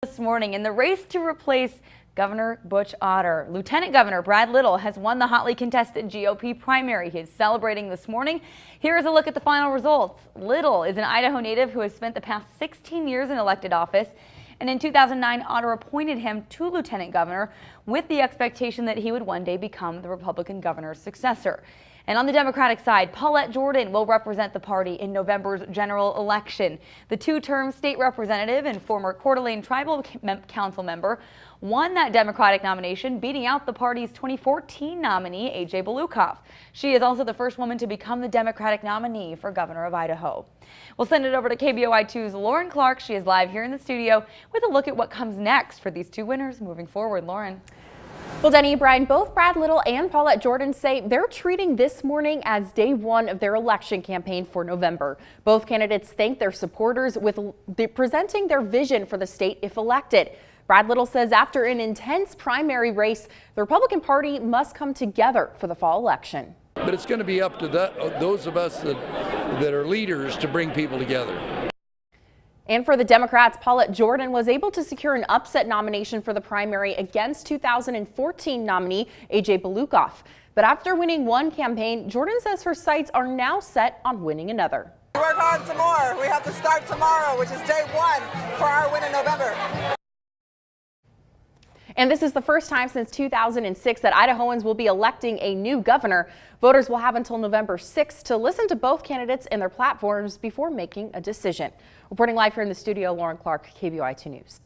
This morning in the race to replace Governor Butch Otter, Lieutenant Governor Brad Little has won the hotly contested GOP primary. He is celebrating this morning. Here is a look at the final results. Little is an Idaho native who has spent the past 16 years in elected office, and in 2009 Otter appointed him to lieutenant governor with the expectation that he would one day become the Republican governor's successor. And on the Democratic side, Paulette Jordan will represent the party in November's general election. The two-term state representative and former Coeur d'Alene Tribal Council member won that Democratic nomination, beating out the party's 2014 nominee, A.J. Belukoff. She is also the first woman to become the Democratic nominee for governor of Idaho. We'll send it over to KBOI2's Lauren Clark. She is live here in the studio with a look at what comes next for these two winners moving forward. Lauren. Well, Denny, Brian, both Brad Little and Paulette Jordan say they're treating this morning as day one of their election campaign for November. Both candidates thank their supporters with presenting their vision for the state if elected. Brad Little says after an intense primary race, the Republican Party must come together for the fall election. But it's going to be up to those of us that are leaders to bring people together. And for the Democrats, Paulette Jordan was able to secure an upset nomination for the primary against 2014 nominee A.J. Belukoff. But after winning one campaign, Jordan says her sights are now set on winning another. We work hard some more. We have to start tomorrow, which is day one for our win in November. And this is the first time since 2006 that Idahoans will be electing a new governor. Voters will have until November 6th to listen to both candidates and their platforms before making a decision. Reporting live here in the studio, Lauren Clark, KBOI2 News.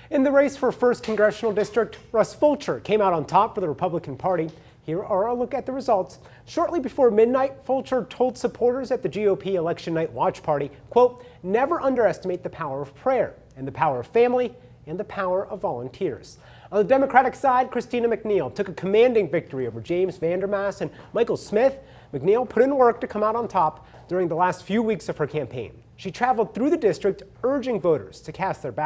In the race for 1st Congressional District, Russ Fulcher came out on top for the Republican Party. Here are a look at the results. Shortly before midnight, Fulcher told supporters at the GOP Election Night Watch Party, quote, "Never underestimate the power of prayer and the power of family and the power of volunteers." On the Democratic side, Christina McNeil took a commanding victory over James Vandermaas and Michael Smith. McNeil put in work to come out on top during the last few weeks of her campaign. She traveled through the district urging voters to cast their ballots.